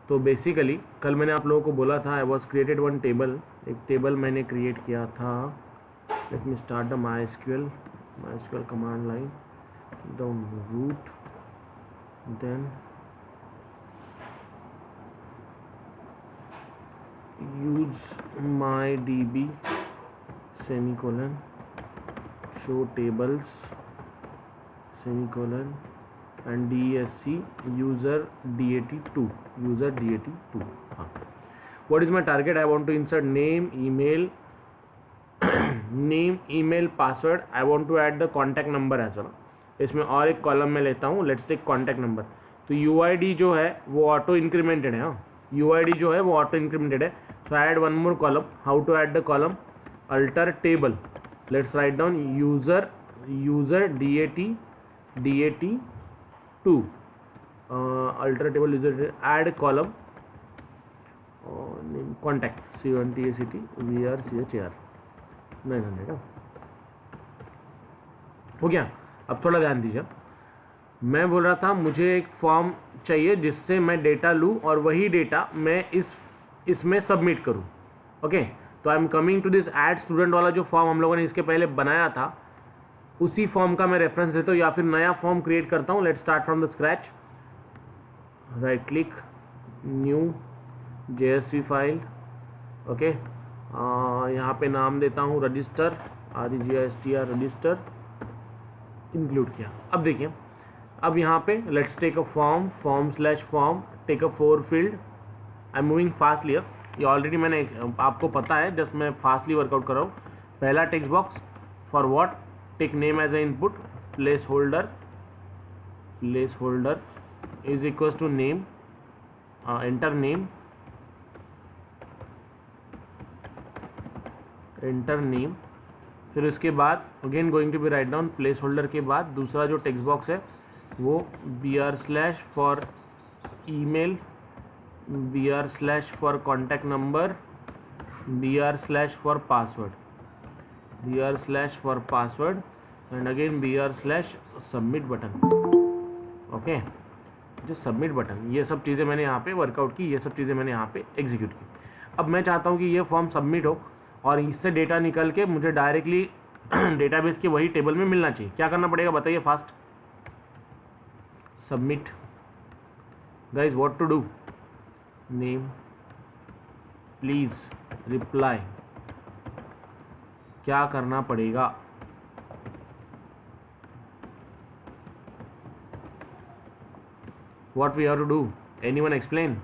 तो बेसिकली कल मैंने आप लोगों को बोला था I was created one table, एक टेबल मैंने क्रिएट किया था. Let me start the MySQL command line, the root, then use mydb semicolon show tables semicolon and desc user dat2 हाँ. What is my target? I want to insert name, email, password. I want to add the contact number as well. इसमें और एक column में लेता हूँ. Let's take contact number. तो UID जो है वो ऑटो इंक्रीमेंटेड है. UID जो है वो ऑटो इंक्रीमेंटेड है. So I add one more column. How to add the column? Alter table. Let's write down user dat2 alter table user add column name contact contact vrchar 900. हो गया. अब थोड़ा ध्यान दीजिए. मैं बोल रहा था मुझे एक फॉर्म चाहिए जिससे मैं डेटा लूँ और वही डेटा मैं इसमें सबमिट करूँ. ओके, तो I am coming to this add student वाला जो फॉर्म हम लोगों ने इसके पहले बनाया था, उसी फॉर्म का मैं रेफरेंस देता हूँ या फिर नया फॉर्म क्रिएट करता हूँ. Let's start from the scratch. Right click, new JSV file. Okay, यहाँ पे नाम देता हूँ रजिस्टर, REGISTR रजिस्टर, इंक्लूड किया. अब देखिए, अब यहाँ पे let's take a form take a 4 field. I am moving fastly. ये ऑलरेडी मैंने आपको पता है, जस्ट मैं फास्टली वर्कआउट कर रहा हूँ. पहला text box for what, take name as a input, placeholder is equal to name, enter name. फिर उसके बाद again going to be write down placeholder के बाद दूसरा जो टेक्स्ट बॉक्स है वो br/ for email, br/ for contact number, br/ for password and again br/ submit button. Okay, जो सबमिट बटन, ये सब चीज़ें मैंने यहाँ पे वर्कआउट की, ये सब चीज़ें मैंने यहाँ पे एग्जीक्यूट की. अब मैं चाहता हूँ कि ये फॉर्म सबमिट हो और इससे डेटा निकल के मुझे डायरेक्टली डेटाबेस के वही टेबल में मिलना चाहिए. क्या करना पड़ेगा बताइए fast. Submit. Guys what to do, name please reply. क्या करना पड़ेगा? What we have to do, anyone explain.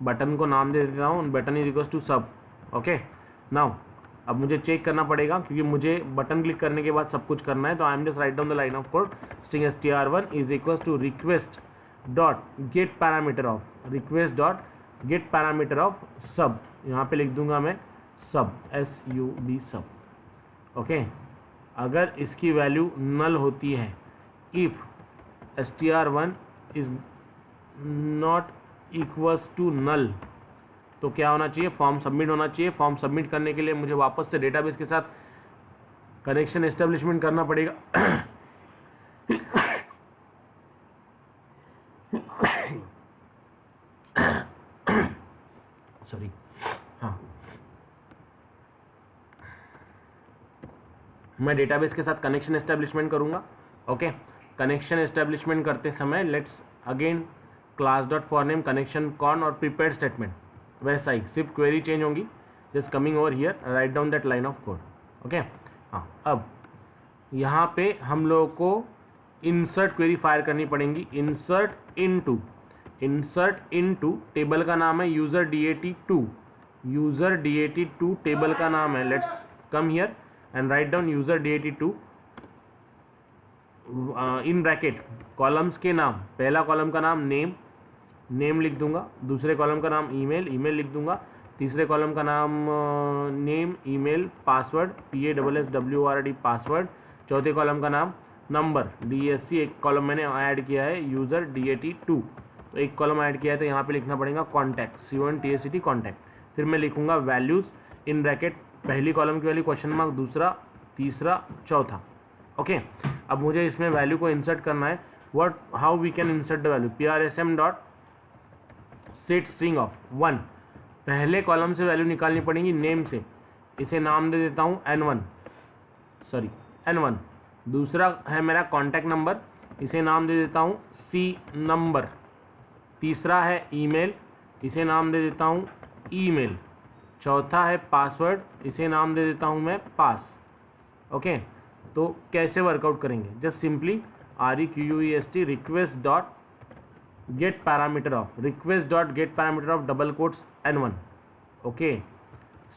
Button को नाम दे देता हूँ, button is equal to sub. Okay, now अब मुझे चेक करना पड़ेगा क्योंकि मुझे बटन क्लिक करने के बाद सब कुछ करना है. तो I am just write down the line of code, string str1 is equal to request dot get parameter of sub. यहाँ पे लिख दूंगा मैं सब, SUB सब. ओके, अगर इसकी वैल्यू नल होती है, if str1 is not equals to null, तो क्या होना चाहिए, फॉर्म सबमिट होना चाहिए. फॉर्म सबमिट करने के लिए मुझे वापस से डेटाबेस के साथ कनेक्शन एस्टेब्लिशमेंट करना पड़ेगा. सॉरी, हाँ, मैं डेटाबेस के साथ कनेक्शन एस्टेब्लिशमेंट करूंगा. ओके, कनेक्शन एस्टेब्लिशमेंट करते समय let's again class dot for name connection con और प्रीपेड स्टेटमेंट वैसा ही, सिर्फ क्वेरी चेंज होंगी. Just coming over here, write down that line of code. Okay, हाँ, अब यहाँ पे हम लोगों को इंसर्ट क्वेरी फायर करनी पड़ेगी. इंसर्ट इनटू टेबल का नाम है यूजर dat2 टेबल का नाम है. Let's come here and write down user dat2 in bracket columns के नाम. पहला कॉलम का नाम नेम लिख दूंगा, दूसरे कॉलम का नाम ईमेल लिख दूंगा, तीसरे कॉलम का नाम name, email, password PASSWORD password, चौथे कॉलम का नाम नंबर DSC. एक कॉलम मैंने ऐड किया है यूज़र dat2, तो एक कॉलम ऐड किया है तो यहाँ पे लिखना पड़ेगा कॉन्टैक्ट CONTACT कॉन्टैक्ट. फिर मैं लिखूंगा वैल्यूज़ इन ब्रैकेट, पहली कॉलम की वैल्यू क्वेश्चन मार्क, दूसरा, तीसरा, चौथा. ओके, अब मुझे इसमें वैल्यू को इंसर्ट करना है. How we can insert the value, PRSM dot set string of 1, पहले कॉलम से वैल्यू निकालनी पड़ेगी नेम से, इसे नाम दे देता हूँ N1। दूसरा है मेरा कॉन्टैक्ट नंबर, इसे नाम दे देता हूँ C नंबर। तीसरा है ईमेल, इसे नाम दे देता हूँ ईमेल। चौथा है पासवर्ड, इसे नाम दे देता हूँ मैं पास। ओके, तो कैसे वर्कआउट करेंगे? Just simply request request dot get parameter of double quotes N1, okay,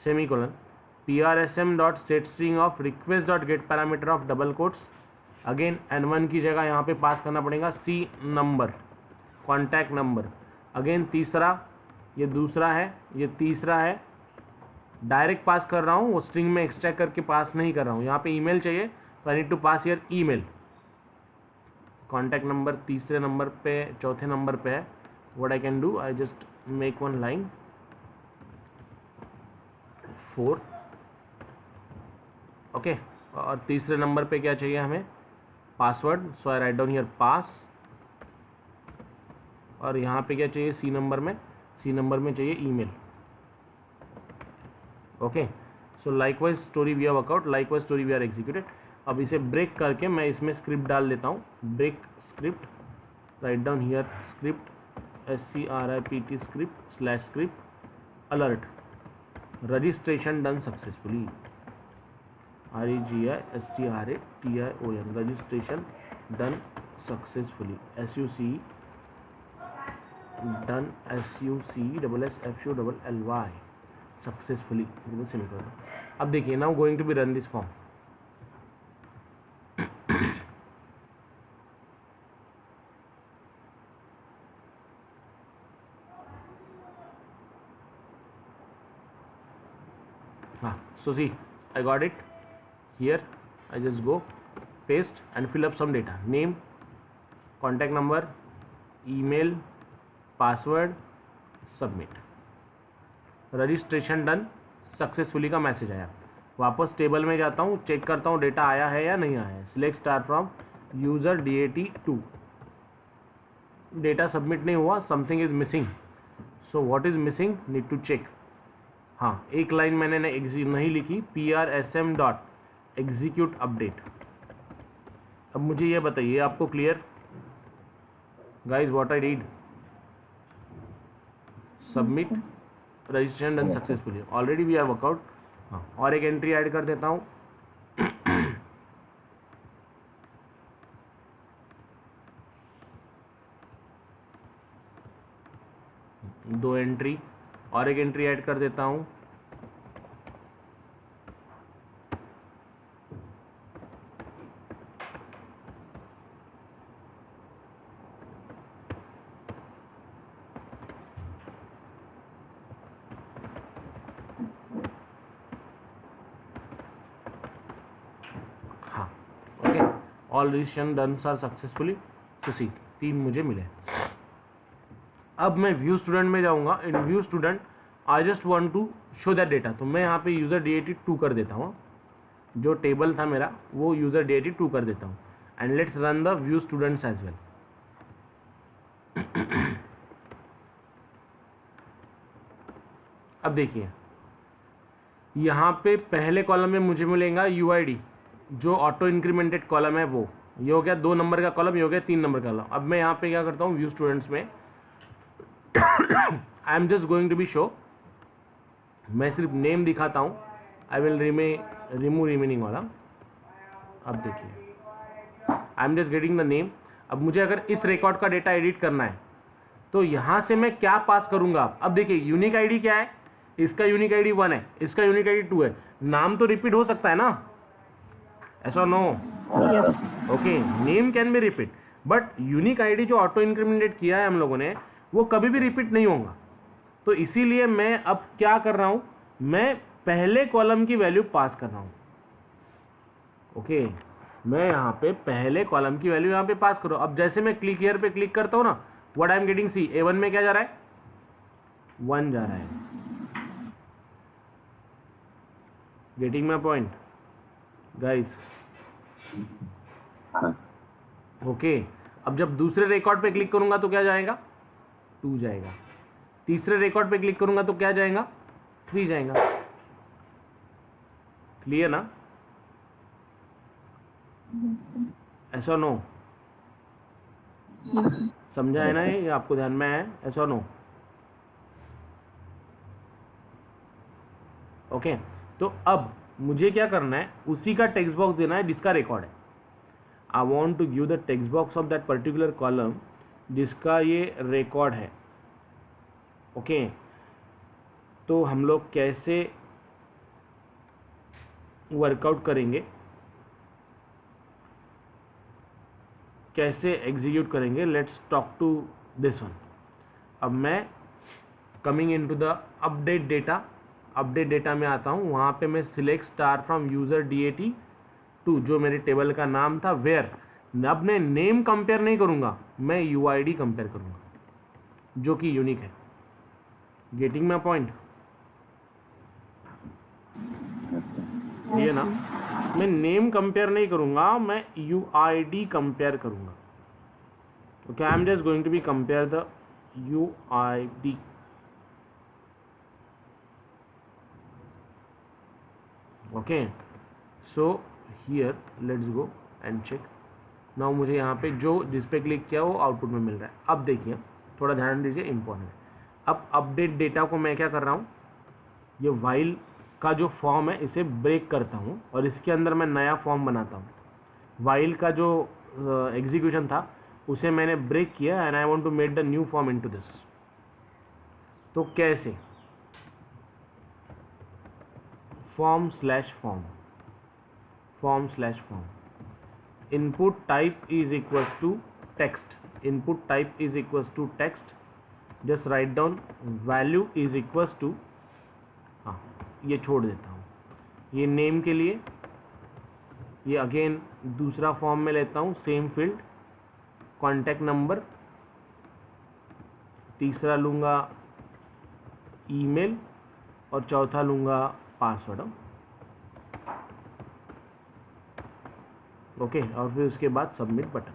semicolon, PRSM dot set string of request dot get parameter of double quotes, again N1 की जगह यहाँ पे पास करना पड़ेगा C number, contact number. Again तीसरा, ये दूसरा है, ये तीसरा है, डायरेक्ट पास कर रहा हूँ, वो स्ट्रिंग में एक्सट्रैक्ट करके पास नहीं कर रहा हूँ। यहाँ पे ईमेल चाहिए तो I need to pass here email. Contact number तीसरे नंबर पे, चौथे नंबर पे है। What I can do, I just make one line, fourth, okay. और तीसरे नंबर पे क्या चाहिए हमें? Password, so I write down here pass. और यहाँ पे क्या चाहिए? सी नंबर में चाहिए email, okay. So likewise story we are workout, likewise story we are executed. अब इसे ब्रेक करके मैं इसमें स्क्रिप्ट डाल देता हूँ, break script, write down here script, SCRIPT script alert, registration done successfully, REGISTRATION, registration done successfully, SUCE done, SUCSSFULLY successfully, semicolon. अब देखिए, now going to be run this form. So see, I got it here. I just go paste and fill up some data, name, contact number, email, password, submit, registration done successfully का message आया। वापस table में जाता हूँ, check करता हूँ data आया है या नहीं आया है। Select star from user DAT2, data submit नहीं हुआ, something is missing. So what is missing, need to check. हाँ, एक लाइन मैंने नहीं लिखी, PRSM डॉट एग्जीक्यूट अपडेट। अब मुझे ये बताइए, आपको clear guys what I read? Submit, registration done successfully, already we are work out. हाँ, और एक एंट्री ऐड कर देता हूँ, दो एंट्री, और एक एंट्री ऐड कर देता हूँ, हाँ, okay, all registration done are successfully. तो सी 3 मुझे मिले। अब मैं व्यू स्टूडेंट में जाऊंगा। In view student I just want to show that data, तो मैं यहाँ पे यूजर DAT2 कर देता हूँ, जो टेबल था मेरा वो यूजर DAT2 कर देता हूँ। And let's run the view students as well. अब देखिए, यहाँ पे पहले कॉलम में मुझे मिलेगा UID, जो ऑटो इंक्रीमेंटेड कॉलम है वो। ये हो गया 2 नंबर का कॉलम, ये हो गया 3 नंबर का कॉलम। अब मैं यहाँ पे क्या करता हूँ, व्यू स्टूडेंट्स में I am just going to be show, मैं सिर्फ नेम दिखाता हूँ, आई विल रिमूव रिमेनिंग वाला। अब देखिए, आई am just getting the name. अब मुझे अगर इस रिकॉर्ड का डेटा एडिट करना है तो यहाँ से मैं क्या पास करूँगा? अब देखिए, यूनिक ID क्या है? इसका यूनिक ID 1 है, इसका यूनिक ID 2 है। नाम तो रिपीट हो सकता है ना, ऐसा no? Yes. Okay, name can be repeat, but unique ID जो ऑटो इंक्रीमेंटेड किया है हम लोगों ने, वो कभी भी रिपीट नहीं होगा। तो इसीलिए मैं अब क्या कर रहा हूँ, मैं पहले कॉलम की वैल्यू पास कर रहा हूँ। ओके, मैं यहाँ पे पहले कॉलम की वैल्यू यहाँ पे पास करो। अब जैसे मैं क्लिक हियर पे क्लिक करता हूँ ना, what I am getting, see A1 में क्या जा रहा है? 1 जा रहा है। Getting my point guys? Okay, अब जब दूसरे रिकॉर्ड पे क्लिक करूंगा तो क्या जाएगा? 2 जाएगा। तीसरे रिकॉर्ड पे क्लिक करूंगा तो क्या जाएगा, 3 जाएगा। क्लियर ना? ऐसा नो समझा है ना? ये आपको ध्यान में है? ऐसा नो? ओके, तो अब मुझे क्या करना है, उसी का टेक्स्ट बॉक्स देना है जिसका रिकॉर्ड है। I want to give the text box of that particular column जिसका ये रिकॉर्ड है। ओके, तो हम लोग कैसे वर्कआउट करेंगे, कैसे एग्जीक्यूट करेंगे, let's talk to this one. अब मैं coming into the update data, update data में आता हूँ। वहाँ पे मैं select star from user DAT2 जो मेरे टेबल का नाम था, वेयर अब मैं नेम कंपेयर नहीं करूँगा, मैं UID कंपेयर करूँगा जो कि यूनिक है। Getting my point? ये ना, मैं नेम कंपेयर नहीं करूँगा, मैं UID कंपेयर करूँगा। Okay, I am just going to be compare the UID। Okay, so here let's go and check. Now मुझे यहाँ पे जो जिस पे क्लिक किया वो आउटपुट में मिल रहा है। अब देखिए, थोड़ा ध्यान दीजिए, इंपॉर्टेंट है। अब अपडेट डेटा को मैं क्या कर रहा हूँ, ये वाइल का जो फॉर्म है इसे ब्रेक करता हूँ और इसके अंदर मैं नया फॉर्म बनाता हूँ। वाइल का जो एग्जीक्यूशन था उसे मैंने ब्रेक किया and I want to make the new form into this. तो कैसे? Form slash form, form slash form, input type is equals to text, input type is equals to text, just write down value is equals to, हाँ ये छोड़ देता हूँ, ये name के लिए, ये अगेन दूसरा फॉर्म में लेता हूँ, सेम फील्ड, कॉन्टैक्ट नंबर, तीसरा लूँगा ईमेल और चौथा लूँगा पासवर्ड। ओके, और फिर उसके बाद सबमिट बटन।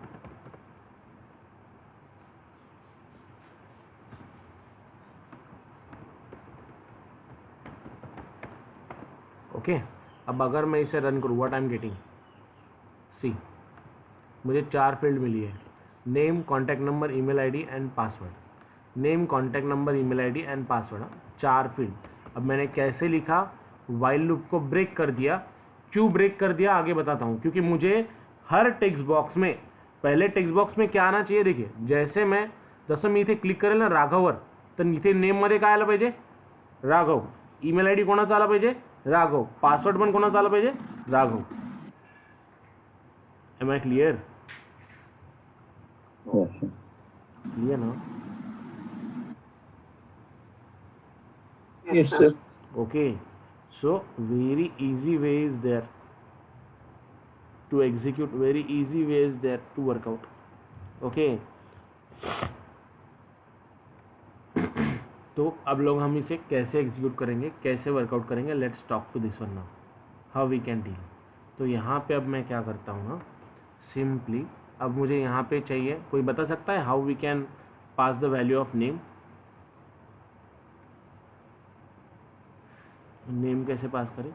ओके, अब अगर मैं इसे रन करूँ, व्हाट आई एम गेटिंग, सी मुझे 4 फील्ड मिली है, name, contact number, email ID and password. Name, contact number, email ID and password, 4 field. अब मैंने कैसे लिखा, वाइल लूप को ब्रेक कर दिया। क्यों ब्रेक कर दिया आगे बताता हूँ, क्योंकि मुझे हर टेक्स्ट बॉक्स में, पहले टेक्स्ट बॉक्स में क्या आना चाहिए, देखिए जैसे मैं जसं मी इथे क्लिक करेल ना राघववर, तर इथे नेममध्ये काय आलं पाहिजे, राघव, ईमेल आईडी कोणाचा आला पाहिजे, राघव, पासवर्ड पण कोणाचा आला पाहिजे, Raghav. Am I clear? Clear ना? Yes, sir. Okay, so very easy way is there to execute, very easy way is there to work out. Okay, तो अब लोग हम इसे कैसे एग्जीक्यूट करेंगे, कैसे वर्कआउट करेंगे, let's talk to this one now, how we can deal. तो यहाँ पे अब मैं क्या करता हूँ ना, सिंपली अब मुझे यहाँ पे चाहिए, कोई बता सकता है how we can pass the value of name, name कैसे पास करें?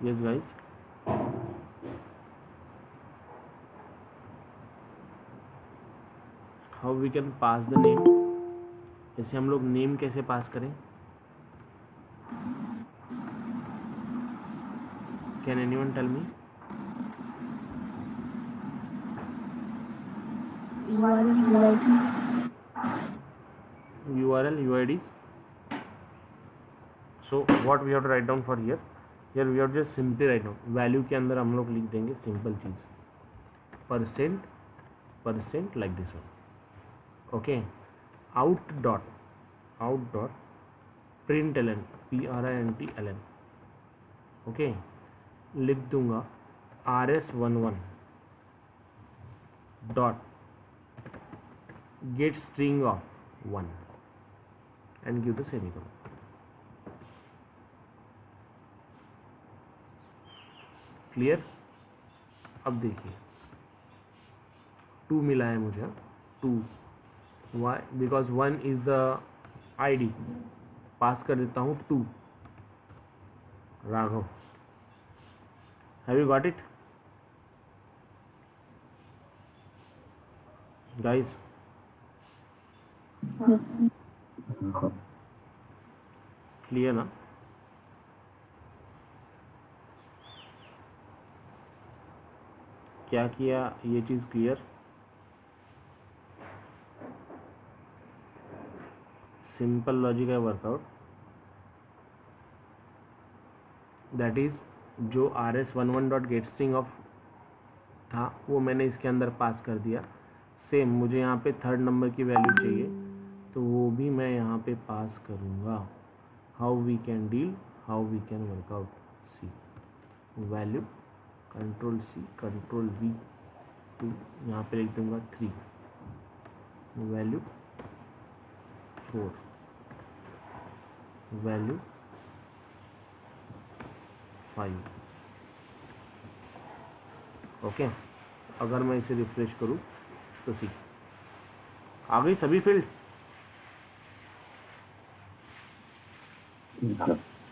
Yes guys, how we can pass the name, जैसे हम लोग नेम कैसे पास करें, can anyone tell me? URL, UID. So what we have to write down for here? Here we have just simply write down value के अंदर हम लोग लिख देंगे सिंपल चीज़, percent like this one. Okay, out dot println, PRINTLN। Okay, लिख दूंगा RS11 dot get string of 1 and give the semicolon. Clear? अब देखिए 2 मिला है मुझे, 2, why because 1 is the ID, pass कर देता हूँ 2 Raghav. Have you got it guys? Clear ना? क्या किया ये चीज़ क्लियर? सिंपल लॉजिक है वर्कआउट, दैट इज जो rs11.getString ऑफ था वो मैंने इसके अंदर पास कर दिया। सेम मुझे यहाँ पे थर्ड नंबर की वैल्यू चाहिए तो वो भी मैं यहाँ पे पास करूँगा। How we can deal, how we can work out, see value control C control V, to यहाँ पे लिख दूँगा 3, वैल्यू 4, वैल्यू 5। ओके, अगर मैं इसे रिफ्रेश करूँ तो सी आ गई सभी फील्ड।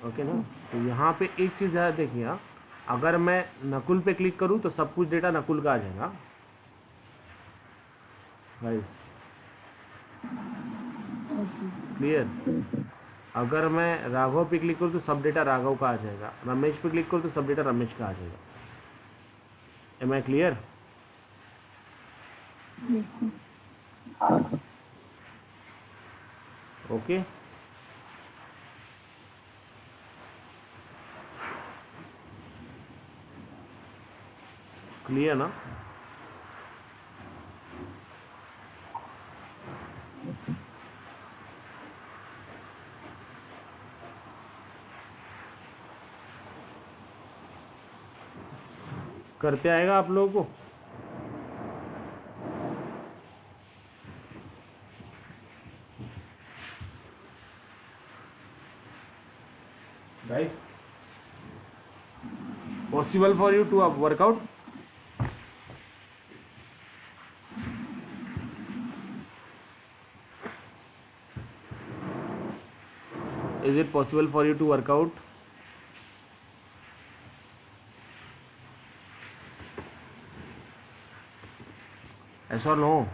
ओके ना? तो यहाँ पे एक चीज़ ज़्यादा देखिए, हाँ, अगर मैं नकुल पे क्लिक करूँ तो सब कुछ डेटा नकुल का आ जाएगा गाइस, क्लियर? अगर मैं राघव पे क्लिक करूँ तो सब डेटा राघव का आ जाएगा, रमेश पे क्लिक करूँ तो सब डेटा रमेश का आ जाएगा। Am I clear? Okay, clear ना? करते आएगा आप लोगों को? Guys, possible for you to work out? Is it possible for you to work out? Yes or no?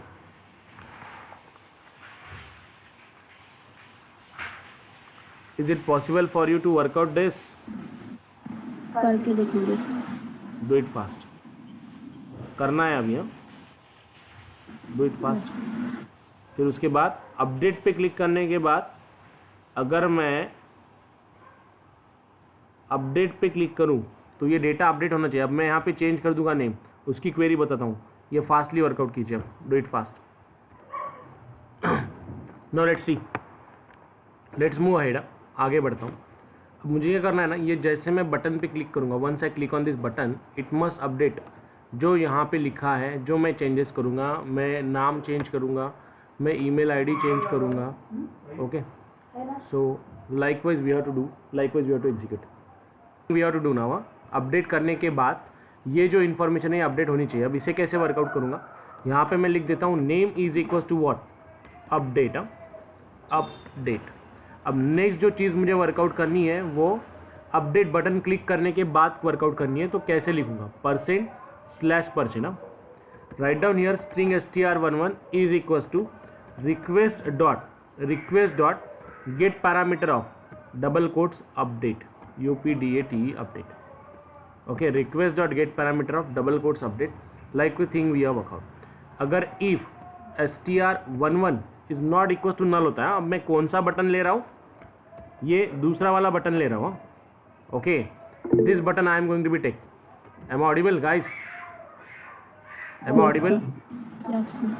Is it possible for you to work out this? करके देखेंगे sir. Do it fast. करना है अभी, हाँ? Do it fast. फिर उसके बाद update पे क्लिक करने के बाद अगर मैं अपडेट पे क्लिक करूं तो ये डेटा अपडेट होना चाहिए। अब मैं यहाँ पे चेंज कर दूंगा नेम, उसकी क्वेरी बताता हूँ। ये फास्टली वर्कआउट कीजिए, अब do it fast. Now let's see, let's move ahead. आगे बढ़ता हूँ। अब मुझे क्या करना है ना, ये जैसे मैं बटन पे क्लिक करूँगा, once I click on this button it must update. जो यहाँ पे लिखा है, जो मैं चेंजेस करूँगा, मैं नाम चेंज करूँगा, मैं ईमेल आईडी चेंज करूँगा। Okay, so likewise we have to do, likewise we have to execute, we have to do now. Update करने के बाद ये जो इन्फॉर्मेशन है अपडेट होनी चाहिए। अब इसे कैसे वर्कआउट करूँगा, यहाँ पे मैं लिख देता हूँ name is equal to what, update. Update. अब नेक्स्ट जो चीज़ मुझे वर्कआउट करनी है वो अपडेट बटन क्लिक करने के बाद वर्कआउट करनी है। तो कैसे लिखूँगा, %/%। Write down here string str11 is equal to request dot get parameter of double quotes update, UPDATE update. Okay, request dot get parameter of double quotes update, like we thing we have workout. अगर if str11 is not equal to null होता है, अब मैं कौन सा button ले रहा हूँ, ये दूसरा वाला बटन ले रहा हूँ। Okay, this button I am going to be take. Am I audible guys? Am I audible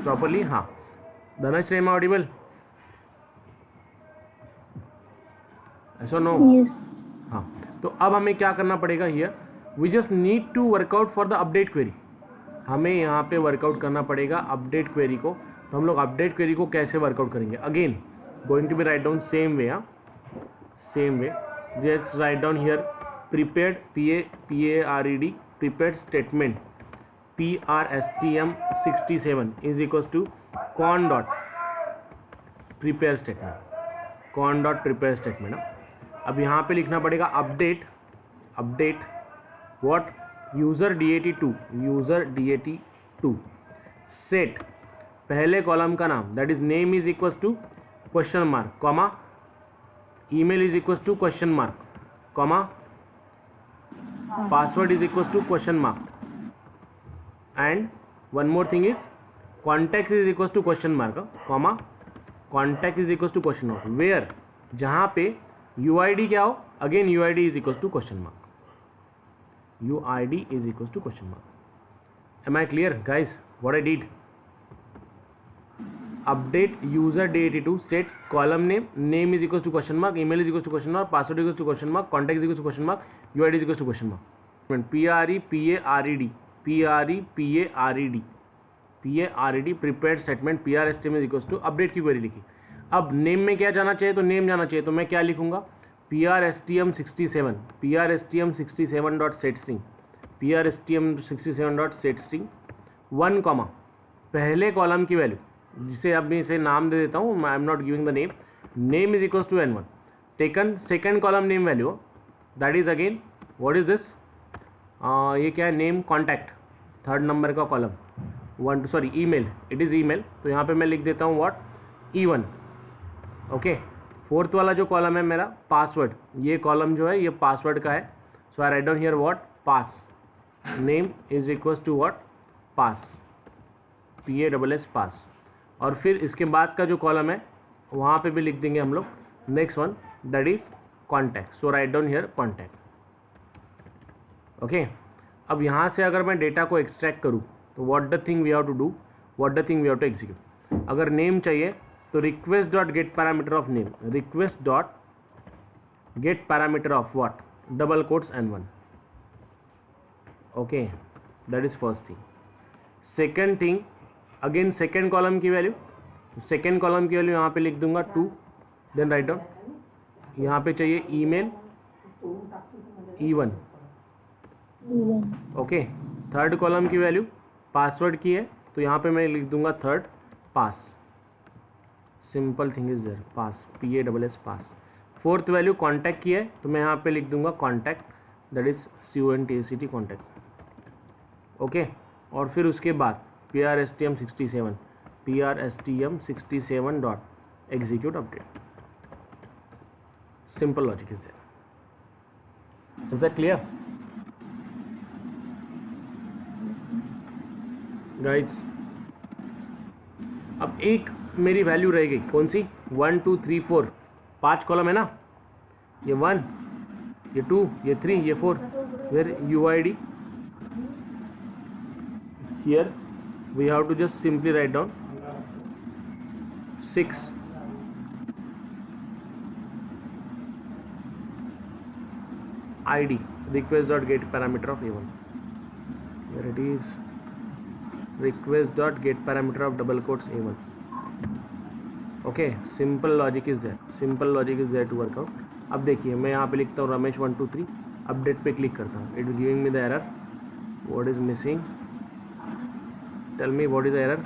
properly? हाँ, धनश्री एम आई ऑडिबल? ऐसा नो? हाँ, तो अब हमें क्या करना पड़ेगा, here we just need to work out for the update query. हमें यहाँ पे वर्कआउट करना पड़ेगा अपडेट क्वेरी को। तो हम लोग अपडेट क्वेरी को कैसे वर्कआउट करेंगे, again going to be write down same way, same way. Just write down here prepared, PARED, prepared statement PRSTM67 is equal to con dot prepare statement, con dot prepare statement. अब यहाँ पे लिखना पड़ेगा update what user DAT2 set पहले column का नाम that is name is equal to question mark comma email is equal to question mark comma password is equal to question mark and one more thing is contact is equal to question mark comma contact is equal to question mark where जहाँ पे UID क्या हो again UID is equal to question mark UID is equals to question mark. Am I clear guys what I did? Update user DAT2 set column name is equals to question mark, email is equals to question mark, password is equals to question mark, contact is equals to question mark, UID is equals to question mark. PREPARED prepared statement PRSTM is equals to update की query लिखी। अब name में क्या जाना चाहिए तो name जाना चाहिए तो मैं क्या लिखूंगा PRSTM67.setString PRSTM67.setString 1 कॉमा पहले कॉलम की वैल्यू जिसे अब मैं इसे नाम दे देता हूँ I am not giving the name is equals to N1 taken second column name value that is again what is this ये क्या है नेम कॉन्टैक्ट थर्ड नंबर का column email it is email तो यहाँ पे मैं लिख देता हूँ व्हाट E1 ओके फोर्थ वाला जो कॉलम है मेरा पासवर्ड ये कॉलम जो है ये पासवर्ड का है so I write down here what pass name is equals to what pass PASS pass और फिर इसके बाद का जो कॉलम है वहाँ पे भी लिख देंगे हम लोग next one that is contact so right down here contact okay. अब यहाँ से अगर मैं डेटा को एक्सट्रैक्ट करूँ तो what the thing we have to do what the thing we have to execute अगर नेम चाहिए तो request dot get parameter of name request dot get parameter of what double quotes N1 okay that is first thing. Second thing again second column की value यहाँ पे लिख दूंगा 2 then write down यहाँ पे चाहिए email E1 okay third column की value password की है तो यहाँ पे मैं लिख दूंगा third pass simple thing is there pass PASS pass. Fourth value contact की है तो मैं यहाँ पे लिख दूंगा contact that is CONTACT contact okay और फिर उसके बाद PRSTM67 dot execute update simple logic is there is that clear guys. अब एक मेरी वैल्यू रह गई कौन सी 1 2 3 4 5 कॉलम है ना ये 1 ये 2 ये 3 ये 4 where UID here we have to just simply write down 6 ID request dot get parameter of A1 where it is request dot get parameter of double quotes A1 okay simple logic is there to workout. अब देखिए मैं यहाँ पे लिखता हूँ Ramesh 1 2 3 update पे click करता हूँ it is giving me the error what is missing tell me what is the error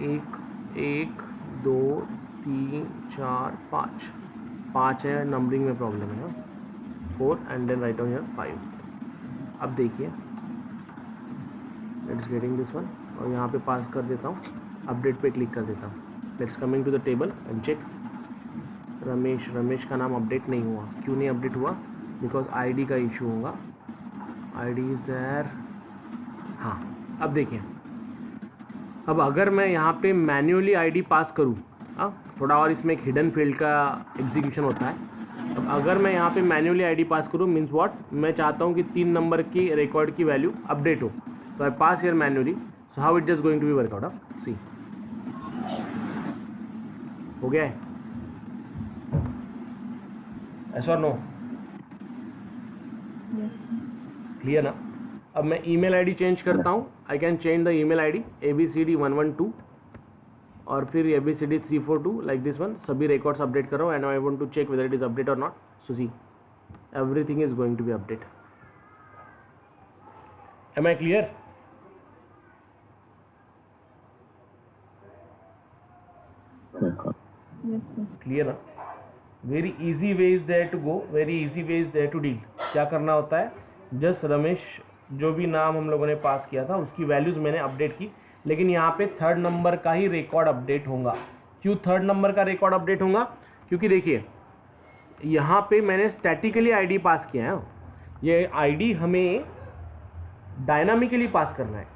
1 2 3 4 5 है नंबरिंग में प्रॉब्लम है 4 and then write down here 5। अब देखिए it is getting this one और यहाँ पे पास कर देता हूँ अपडेट पे क्लिक कर देता हूँ let's coming to the table and check Ramesh का नाम अपडेट नहीं हुआ क्यों नहीं अपडेट हुआ बिकॉज ID का इशू होगा ID इज देयर हाँ। अब देखिए अब अगर मैं यहाँ पे मैन्युअली ID पास करूँ थोड़ा और इसमें एक हिडन फील्ड का एग्जीक्यूशन होता है। अब अगर मैं यहाँ पे मैन्युअली ID पास करूँ मीन्स व्हाट मैं चाहता हूँ कि 3 नंबर की रिकॉर्ड की वैल्यू अपडेट हो तो I pass here manually so how it is going to be workout see हो गया है ऐसा और नो क्लियर ना। अब मैं ईमेल आईडी चेंज करता हूँ I can change the email ID ABCD112 और फिर ABCD342 लाइक दिस वन सभी रिकॉर्ड्स अपडेट करो and I want to check whether it is update और not so see everything is going to be update am I clear? Yes, sir. Clear ना? Very easy way is there to go, very easy way is there to deal. क्या करना होता है, just Ramesh जो भी नाम हम लोगों ने पास किया था उसकी वैल्यूज मैंने अपडेट की, लेकिन यहाँ पे थर्ड नंबर का ही रिकॉर्ड अपडेट होगा. क्यों थर्ड नंबर का रिकॉर्ड अपडेट होगा? क्योंकि देखिए यहाँ पे मैंने स्टैटिकली आईडी पास किया है, ये आईडी हमें डायनामिकली पास करना है.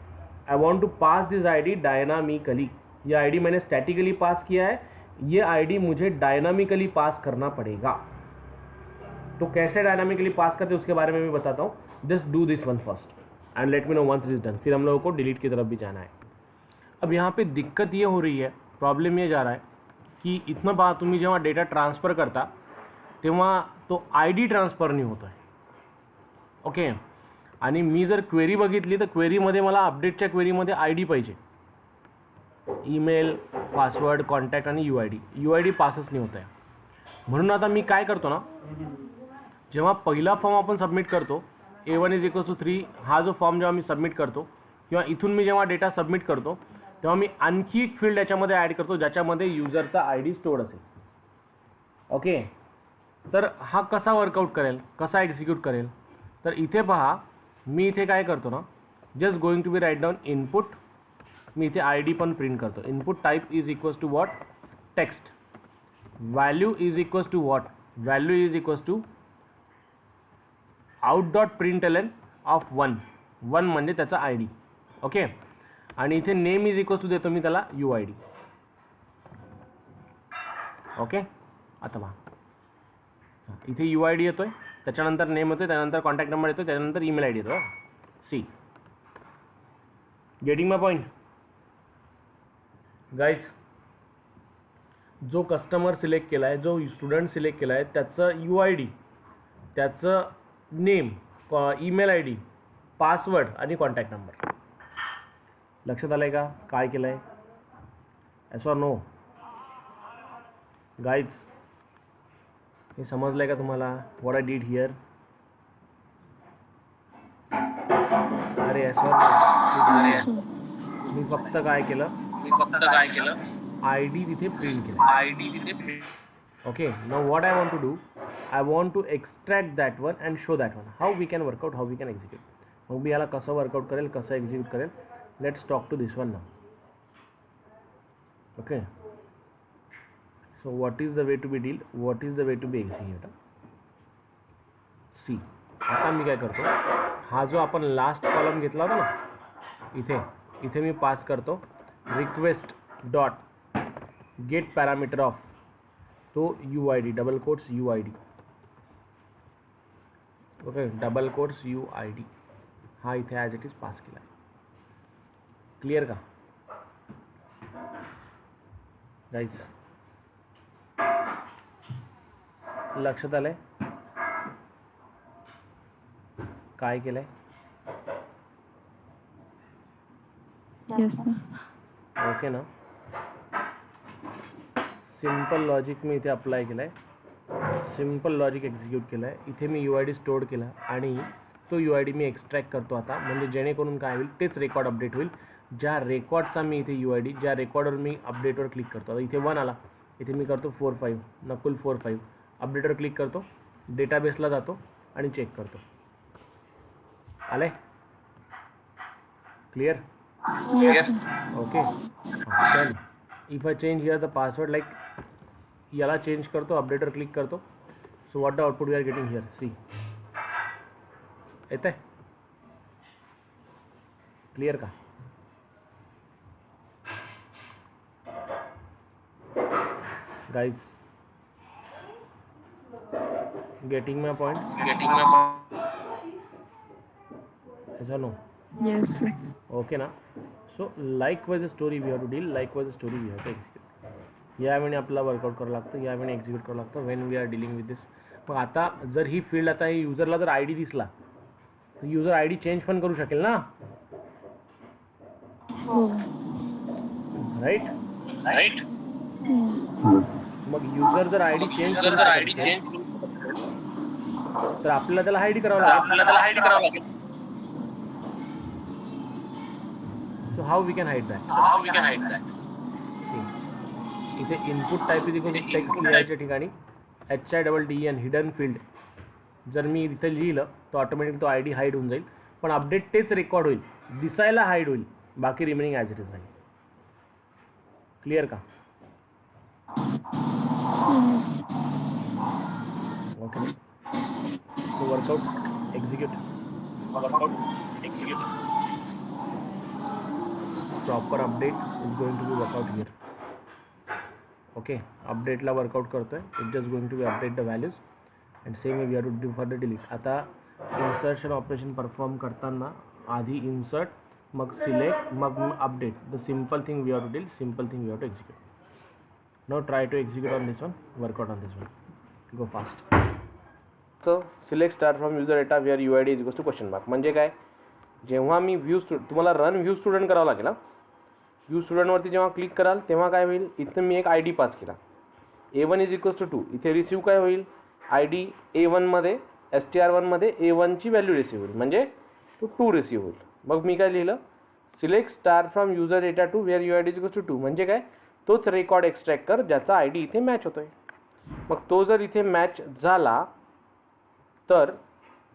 I want to pass this ID dynamically. ये आईडी मैंने स्टैटिकली पास किया है, ये आईडी मुझे डायनामिकली पास करना पड़ेगा. तो कैसे डायनामिकली पास करते हैं उसके बारे में भी बताता हूँ. Just do this one first and let me know once it is done. फिर हम लोगों को डिलीट की तरफ भी जाना है. अब यहाँ पे दिक्कत ये हो रही है, प्रॉब्लेम ये जा रहा है की इतना बार तुम्ही जेव्हा डेटा ट्रान्सफर करता तेव्हा तो आयडी ट्रान्सफर नाही होत आहे. ओके, आणि मी जर क्वेरी बघितली तर क्वेरीमध्ये मला अपडेटच्या क्वेरीमध्ये आयडी पाहिजे, ईमेल, पासवर्ड, कॉन्टॅक्ट आणि यू आय डी पासच नाही होत आहे. म्हणून आता मी काय करतो ना, जेव्हा पहिला फॉर्म आपण सबमिट करतो A1 = 3 हा जो फॉर्म जेव्हा मी सबमिट करतो किंवा इथून मी जेव्हा डेटा सबमिट करतो तेव्हा मी आणखी एक फील्ड याच्यामध्ये ॲड करतो ज्याच्यामध्ये युजरचा आयडी स्टोअर्ड असेल. ओके, तर हा कसा वर्कआउट करेल, कसा एक्झिक्यूट करेल, तर इथे पहा मी इथे काय करतो ना, just going to be write down input. मी इथे आयडी पण प्रिंट करतो. Input type is equals to what, text. Value is equals to what, value is equals to out.println of 1 म्हणजे त्याचा आयडी. ओके, आणि इथे नेम इज इक्वल्स टू देतो मी त्याला UID. ओके, आता पहा इथे UID येतोय, त्याच्यानंतर नेम येतोय, त्यानंतर कॉन्टॅक्ट नंबर येतोय, त्यानंतर ईमेल आयडी येतो. सी, गेटिंग माय पॉइंट गाइज? जो कस्टमर सिलेक्ट केला आहे, जो स्टुडंट सिलेक्ट केला आहे, त्याचं UID, त्याचं नेम, ईमेल आयडी, पासवर्ड आणि कॉन्टॅक्ट नंबर. लक्षात आलं आहे का काय केलं आहे? Yes or no guys? हे समजलं आहे का तुम्हाला व्हॉट आय डीड हिअर? अरे एस ऑर नो. मी फक्त काय केलं, आयडी तिथे प्रिंट केलं. Okay, now what I want to do, I want to extract that one and show that one. How we can work out, how we can execute. मग मी याला कसं वर्कआउट करेल, कसं एक्झिक्यूट करेल. Let's talk to this one now. Okay, so what is the way to be deal, what is the way to be execute. See, आता मी काय करतो, हा जो आपण लास्ट कॉलम घेतला होता ना, इथे मी पास करतो request dot gate parameter of तो UID, double quotes UID. Okay, double quotes UID हा इथे ॲज इट इज पास केला. क्लियर का गाइज? लक्षात आलंय काय केलंय? Yes, sir. ओके ना. सिंपल लॉजिक मी इथे अप्लाय केलं आहे, सिंपल लॉजिक एक्झिक्यूट केलं आहे. इथे मी UID स्टोअर केला आणि तो UID मी एक्स्ट्रॅक्ट करतो आता, म्हणजे जेणेकरून काय होईल तेच रेकॉर्ड अपडेट होईल. ज्या रेकॉर्डचा मी इथे UID, ज्या रेकॉर्डवर मी अपडेटवर क्लिक करतो, आता इथे 1 आला, इथे मी करतो 45 नकुल 45, अपडेटवर क्लिक करतो, डेटाबेसला जातो आणि चेक करतो. आले? Clear? Okay, done. If I change here the password, like याला चेंज करतो, अपडेटवर क्लिक करतो. So what the output we are getting here? See, येत आहे? क्लियर का गाइज? Getting my point? ऐसा नो? Yes, sir. ओके ना. So likewise story we have to deal, likewise story we have to execute. यावेळी आपल्याला workout करावं लागतं, यावेळी एक्झिक्यूट करावं लागतं when we are dealing with this. मग आता जर ही फील्ड, आता ही युजरला जर आयडी दिसला तर युजर आयडी चेंज पण करू शकेल ना, राईट? मग युजर जर आयडी चेंज तर आपल्याला त्याला हाईड करावं लागेल. So how we can hide that? इथे input type is equal to text लिहायच्या ठिकाणी HIDDEN हिडन फील्ड जर मी इथे लिहिलं तर ऑटोमॅटिक तो ID हाईड होऊन जाईल, पण अपडेट तेच रेकॉर्ड होईल, दिसायला हाईड होईल, बाकी remaining as it is Raheel. Clear का? Okay. So workout, execute. Proper update is going to be workout here. Okay, update ला वर्कआउट करतोय. It's just going to be update the values and same way we have to do further delete. आता insertion operation perform करताना आधी insert, mug select, mug update. The simple thing we have to deal, simple thing we have to execute. Now try to execute on this one, work out on this one. Go fast. So select start from user data where UID is equals to question mark. म्हणजे काय, जेव्हा मी view तुम्हाला run view student करावं लागेल ना, view स्टुडंटवरती जेव्हा click कराल तेव्हा काय होईल, इथं मी एक ID पास केला, A1 इज इक्वल्स टू 2. इथे रिसीव्ह काय होईल, ID A1 मध्ये str1 मध्ये A1 ची व्हॅल्यू रिसीव्ह होईल, म्हणजे तो 2 रिसीव्ह होईल. मग मी काय लिहिलं, select star from user data to where UID is equals to 2. म्हणजे काय, तोच रेकॉर्ड एक्स्ट्रॅक्ट कर ज्याचा ID इथे मॅच होतोय. मग तो जर इथे मॅच झाला तर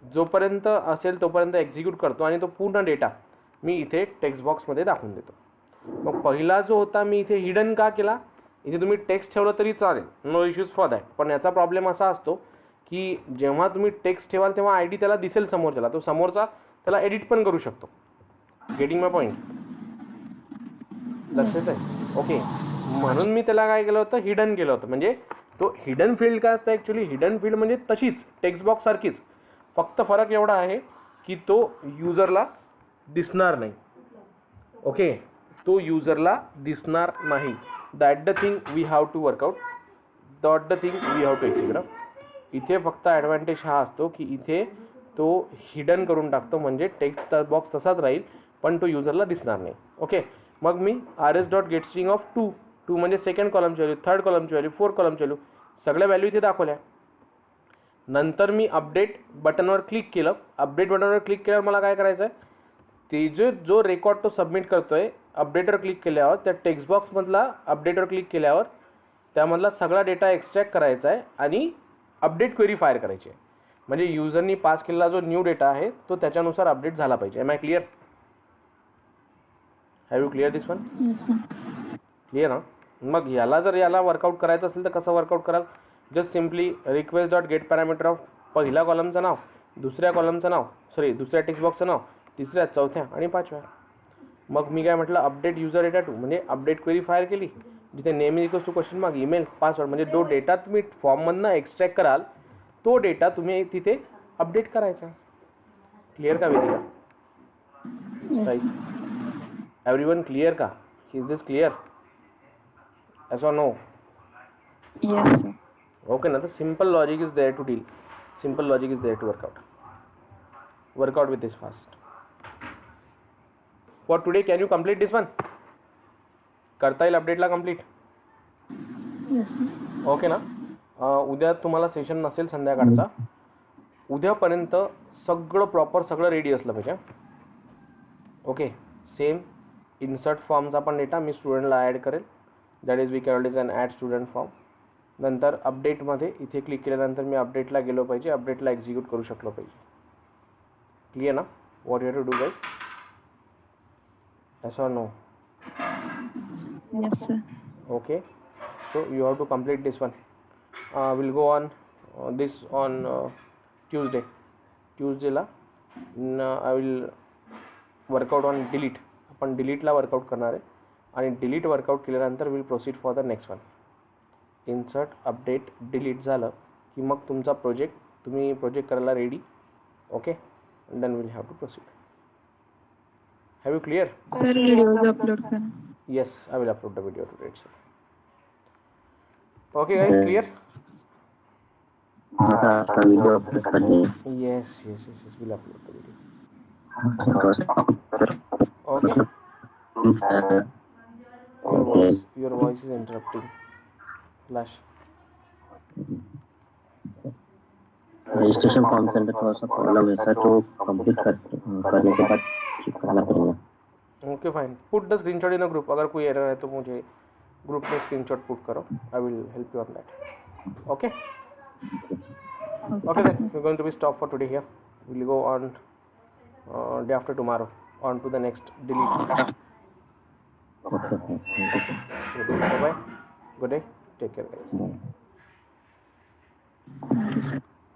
जोपर्यंत असेल तोपर्यंत एक्झिक्यूट करतो आणि तो पूर्ण डेटा मी इथे टेक्स्ट बॉक्समध्ये दाखवून देतो. मग पहिला जो होता मी इथे हिडन का केला, इथे तुम्ही टेक्स्ट ठेवलं तरी चालेल, नो इश्यूज फॉर दॅट. पण याचा प्रॉब्लेम असा असतो की जेव्हा तुम्ही टेक्स्ट ठेवाल तेव्हा ID त्याला दिसेल समोरच्याला, तो समोरचा त्याला एडिट पण करू शकतो. Getting my point? लक्षात आहे? ओके. म्हणून मी त्याला काय केलं होतं, हिडन केलं होतं. म्हणजे तो हिडन फील्ड काय असतं, ॲक्च्युली हिडन फील्ड म्हणजे तशीच टेक्स्ट बॉक्स सारखीच, फक्त फरक एवढा आहे की तो युजरला दिसणार नाही. ओके, तो युजरला दिसणार नाही. That the thing we have to workout, that the thing we have to execute. इथे फक्त ॲडव्हान्टेज हा असतो की इथे तो हिडन करून टाकतो, म्हणजे टेक्स्ट बॉक्स तसाच राहील पण तो युजरला दिसणार नाही. ओके. मग मी rs.getString म्हणजे सेकंड कॉलमची व्हॅल्यू, थर्ड कॉलमची व्हॅल्यू, फोर्थ कॉलमची व्हॅल्यू, सगळ्या व्हॅल्यू इथे दाखवल्या. नंतर मी अपडेट बटनवर क्लिक केलं. अपडेट बटनवर क्लिक केल्यावर मला काय करायचं आहे, ते जो रेकॉर्ड तो सबमिट करतोय अपडेटवर क्लिक केल्यावर, त्या टेक्स्ट बॉक्समधला अपडेटवर क्लिक केल्यावर त्यामधला सगळा डेटा एक्स्ट्रॅक्ट करायचा आहे आणि अपडेट क्वेरी फायर करायची आहे. म्हणजे युजरनी पास केलेला जो न्यू डेटा आहे तो त्याच्यानुसार अपडेट झाला पाहिजे. Am I clear? Have you clear this one? Clear ना? मग याला वर्कआउट करायचं असेल तर कसं वर्कआउट कराल, just simply request dot gate parameter of पहिल्या कॉलमचं नाव, दुसऱ्या कॉलमचं नाव, दुसऱ्या टेक्स्ट बॉक्सचं नाव, तिसऱ्या, चौथ्या आणि पाचव्या. मग मी काय म्हटलं, अपडेट युजर डेटा टू म्हणजे अपडेट क्वेरी फायर केली, जिथे name equals to question mark, email, password, म्हणजे जो डेटा तुम्ही फॉर्ममधनं एक्स्ट्रॅक्ट कराल तो डेटा तुम्ही तिथे अपडेट करायचा. क्लिअर का वेदिका? एव्हरीवन क्लिअर का? Is this clear? Yes or no? Yes, sir. Okay, now the simple logic is there to deal. Simple logic is there to work out. Work out with this fast. For today, can you complete this one? करता येईल अपडेटला complete? Yes, sir. Okay ना? उद्या तुम्हाला session नसेल संध्याकाळचा. उद्यापर्यंत सगळं proper सगळं रेडी असलं पाहिजे. ओके. सेम इन्सर्ट फॉर्मचा पण डेटा मी स्टुडंटला ॲड करेल. That is we can is an add student form. नंतर अपडेटमध्ये इथे क्लिक केल्यानंतर मी अपडेटला गेलो पाहिजे, अपडेटला एक्झिक्यूट करू शकलो पाहिजे. क्लिअर ना? What you have to do guys? Yes or no? Yes, sir. Okay, so you have to complete this one. We'll go on this on Tuesday. Tuesdayला I will work out on delete. आपण डिलीटला workout करणार आहे आणि delete workout केल्यानंतर will proceed for the next one. Insert, update, delete झालं की मग तुमचा तुम्ही प्रोजेक्ट करायला ready. Okay, then will have to proceed. Have you clear? Sir, videos upload करा. Yes, I will upload the video today itself. Okay guys, clear? video upload करनी है. Yes, we'll upload the video. Okay. Your voice is interrupting. Flash. Registration form के अंदर थोड़ा सा problem है sir, तो complete करने के बाद ठीक करना पड़ेगा. Okay fine, put the screenshot in a group. अगर कोई एरर है तो मुझे ग्रुप में स्क्रीनशॉट पुट करो. I will help you on that. Okay Okay, then sir. we're going to be stop for today here. We'll go on day after tomorrow on to the next delete. Okay, sir. Thank you, sir. Bye bye. Good day. Take care, guys. Bye. Thank you, sir.